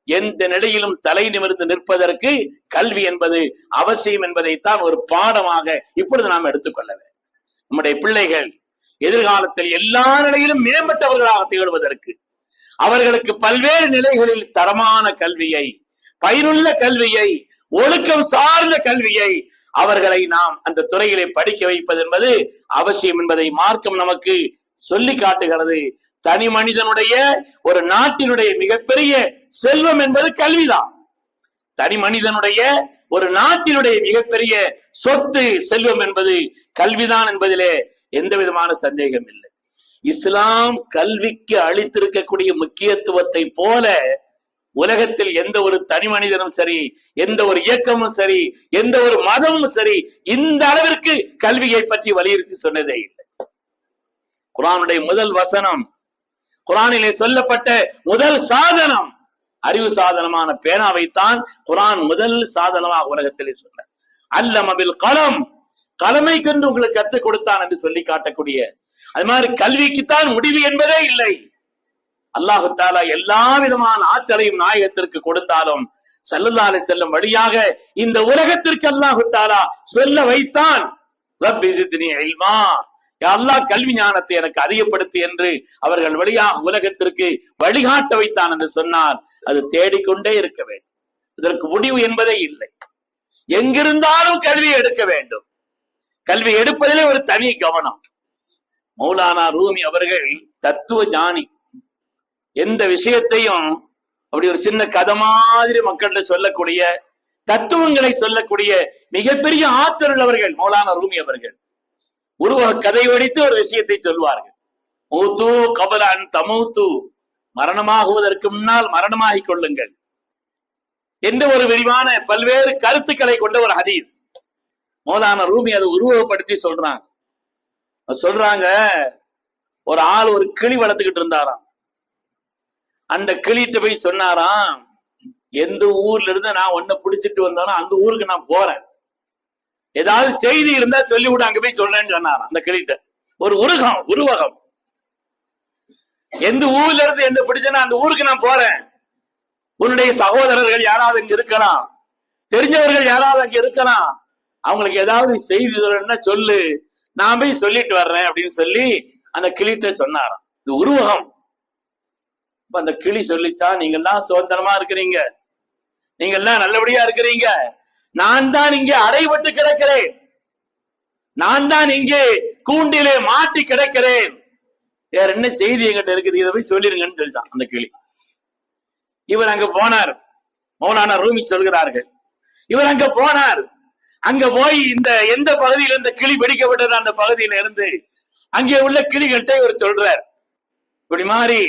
எந்த நிலையிலும் தலை நிமிர்ந்து நிற்பதற்கு கல்வி என்பது அவசியம் என்பதைத்தான் ஒரு பாடமாக இப்பொழுது நாம் எடுத்துக்கொள்ள வேண்டும். நம்முடைய பிள்ளைகள் எதிர்காலத்தில் எல்லா நிலையிலும் மேம்பட்டவர்களாக திகழ்வதற்கு அவர்களுக்கு பல்வேறு நிலைகளில் தரமான கல்வியை, பயனுள்ள கல்வியை, ஒழுக்கம் சார்ந்த கல்வியை அவர்களை நாம் அந்த துறையிலே படிக்க வைப்பது என்பது அவசியம் என்பதை மார்க்கம் நமக்கு சொல்லி காட்டுகிறது. தனி மனிதனுடைய ஒரு நாட்டினுடைய மிகப்பெரிய செல்வம் என்பது கல்விதான். தனி மனிதனுடைய ஒரு நாட்டினுடைய மிகப்பெரிய சொத்து செல்வம் என்பது கல்விதான் என்பதிலே எந்த விதமான சந்தேகம் இல்லை. இஸ்லாம் கல்விக்கு அளித்திருக்கக்கூடிய முக்கியத்துவத்தை போல உலகத்தில் எந்த ஒரு தனி மனிதனும் சரி, எந்த ஒரு இயக்கமும் சரி, எந்த ஒரு மதமும் சரி இந்த அளவிற்கு கல்வியை பற்றி வலியுறுத்தி சொன்னதே இல்லை. குர்ஆனுடைய முதல் வசனம், குர்ஆனிலே சொல்லப்பட்ட முதல் சாதனம், அறிவு சாதனமான பேனாவைத்தான் குர்ஆன் முதல் சாதனமாக உலகத்திலே சொன்னார். அல்லம பில் கலம், கலமை கொண்டு உங்களுக்கு கற்றுக் கொடுத்தான் என்று சொல்லி காட்டக்கூடிய, அது மாதிரி கல்விக்குத்தான் முடிவு என்பதே இல்லை. அல்லாஹு தஆலா எல்லா விதமான ஆற்றலையும் நாயகத்திற்கு கொடுத்தாலும் ஸல்லல்லாஹு அலைஹி வஸல்லம் வழியாக இந்த உலகத்திற்கு அல்லாஹு தஆலா சொல்ல வைத்தான், ரப்பி ஸித்னி இல்மா, யா அல்லாஹ் கல்வி ஞானத்தை எனக்கு அதிகப்படுத்து என்று அவர்கள் வழியாக உலகத்திற்கு வழிகாட்ட வைத்தான் என்று சொன்னார். அது தேடிக்கொண்டே இருக்க வேண்டும், இதற்கு முடிவு என்பதே இல்லை. எங்கிருந்தாலும் கல்வி எடுக்க வேண்டும். கல்வி எடுப்பதிலே ஒரு தனி கவனம். மௌலானா ரூமி அவர்கள் தத்துவ ஞானி. எந்த விஷயத்தையும் அப்படி ஒரு சின்ன கதை மாதிரி மக்கள்கிட்ட சொல்லக்கூடிய, தத்துவங்களை சொல்லக்கூடிய மிகப்பெரிய ஆற்றல் உள்ளவர்கள் மௌலானா ரூமி அவர்கள். உருவக கதை வடித்து ஒரு விஷயத்தை சொல்வார்கள். மூத்து கபல அன் தமூத்து, மரணமாகுவதற்கு முன்னால் மரணமாகிக் கொள்ளுங்கள் என்ற ஒரு விரிவான பல்வேறு கருத்துக்களை கொண்ட ஒரு ஹதீஸ். மௌலானா ரூமி அதை உருவகப்படுத்தி சொல்றாங்க. ஒரு ஆள் ஒரு கிளி வளர்த்துக்கிட்டு இருந்தாராம். அந்த கிளிட்ட போய் சொன்னாராம், எந்த ஊர்ல இருந்து நான் ஒன்ன பிடிச்சிட்டு வந்தாலும் அந்த ஊருக்கு நான் போறேன், ஏதாவது செய்தி இருந்தா சொல்லிவிட அங்க போய் சொல்றேன்னு சொன்னாராம் அந்த கிளிட்ட. ஒரு உருவகம், எந்த ஊர்ல இருந்து என்ன பிடிச்சனா அந்த ஊருக்கு நான் போறேன், உன்னுடைய சகோதரர்கள் யாராவது அங்க இருக்கலாம், தெரிஞ்சவர்கள் யாராவது அங்க இருக்கலாம், அவங்களுக்கு ஏதாவது செய்தி சொல்லணும்னா சொல்லு, நான் போய் சொல்லிட்டு வர்றேன் அப்படின்னு சொல்லி அந்த கிளிட்ட சொன்னாராம். இது உருவகம். அந்த கிளி சொல்லிச்சா, நீங்க எல்லாம் சுதந்திரமா இருக்கிறீங்க, நீங்க எல்லாம் நல்லபடியா இருக்கிறீங்க, நான் தான் இங்கே அடைபட்டு கிடக்கிறேன், நான் தான் இங்கே கூண்டிலே மாட்டி கிடக்கிறேன், வேற என்ன செய்தி எங்கிட்ட இருக்குது, இதை போய் சொல்லிருங்கன்னு சொல்லிச்சான் அந்த கிளி. இவர் அங்க போனார். மௌலானா ரூமி சொல்கிறார்கள், இவர் அங்க போனார். அங்க போய் இந்த எந்த பகுதியில இந்த கிளி பிடிக்கப்பட்டது அந்த பகுதியில இருந்து அங்கே உள்ள கிளிகள்கிட்ட இவர் சொல்றார், இப்படி மாதிரி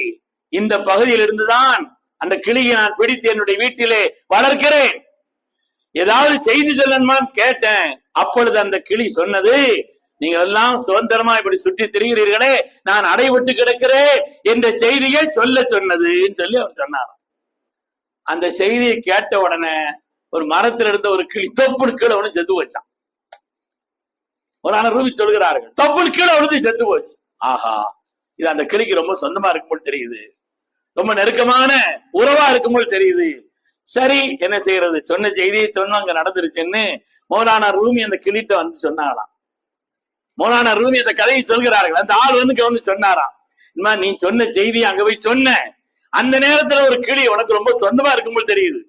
இந்த பகுதியில் இருந்துதான் அந்த கிளியை நான் பிடித்து என்னுடைய வீட்டிலே வளர்க்கிறேன், ஏதாவது செய்தி சொல்லணுமான்னு கேட்டேன். அப்பொழுது அந்த கிளி சொன்னது, நீங்க எல்லாம் சுதந்திரமா இப்படி சுற்றி திரிகிறீர்களே, நான் அடைபட்டு கிடக்கிறேன் என்ற செய்தியை சொல்ல சொன்னதுன்னு சொல்லி அவர் சொன்னார். அந்த செய்தியை கேட்ட உடனே ஒரு மரத்தில் இருந்த ஒரு கிளி தொப்புள் கீழே ஒண்ணு செத்து போச்சான். ஒரு ரூமி சொல்கிறார்கள், தொப்புள் கீழே ஒண்ணு செத்து போச்சு. ஆஹா, இது அந்த கிளிக்கு ரொம்ப சொந்தமா இருக்கும்போது தெரியுது, ரொம்ப நெருக்கமான உறவா இருக்கும்போது தெரியுது. சரி, என்ன செய்யறது, சொன்ன செய்தியை சொன்ன அங்க நடந்துருச்சுன்னு மௌலானா ரூமி அந்த கிளிட்ட வந்து சொன்னாங்களாம். மௌலானா ரூமி அந்த கதையை சொல்கிறார்கள். அந்த ஆள் வந்து சொன்னாராம், இனிமா நீ சொன்ன செய்தி அங்க போய் சொன்ன அந்த நேரத்துல ஒரு கிளி உனக்கு ரொம்ப சொந்தமா இருக்கும்போது தெரியுது,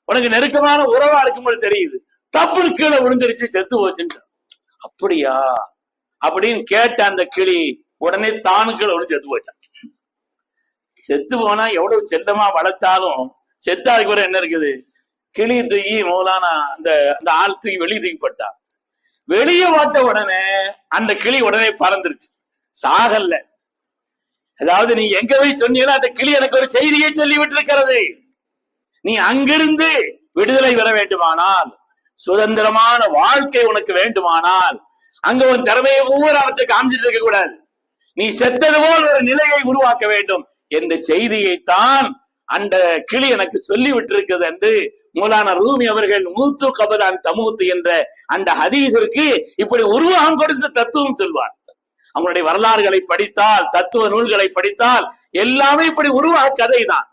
உனக்கு நெருக்கமான உறவா இருக்கும்போது தெரியுது, தப்புன்னு கீழே விழுந்துருச்சு, செத்து போச்சுன்னு. அப்படியா அப்படின்னு கேட்ட அந்த கிளி உடனே தானு கீழே விழுந்து செத்து போச்சான். செத்து போனா எவ்வளவு செல்லமா வளர்த்தாலும் செத்தாதுக்கு கூட என்ன இருக்குது, கிளி தூக்கி மௌலானா அந்த அந்த ஆள் தூக்கி வெளியே தூக்கி போட்டான். வெளியே போட்ட உடனே அந்த கிளி உடனே பறந்துருச்சு, சாகல்ல. அதாவது நீ எங்க போய் சொன்னீங்களோ அந்த கிளி எனக்கு ஒரு செய்தியை சொல்லி விட்டு இருக்கிறது, நீ அங்கிருந்து விடுதலை பெற வேண்டுமானால், சுதந்திரமான வாழ்க்கை உனக்கு வேண்டுமானால், அங்க உன் திறமையை ஒவ்வொரு அவற்றை காமிச்சிட்டு இருக்க கூடாது, நீ செத்தது போல் ஒரு நிலையை உருவாக்க வேண்டும் என்ற செய்தியைத்தான் அந்த கிளி எனக்கு சொல்லி விட்டிருக்கிறது என்று மௌலானா ரூமி அவர்கள் மூத்து கபலான் தமூத்து என்ற அந்த ஹதீஸிற்கு இப்படி உருவகம் கொடுத்த தத்துவம் சொல்வார். அவங்களுடைய வரலாறுகளை படித்தால், தத்துவ நூல்களை படித்தால் எல்லாமே இப்படி உருவக கதை தான்.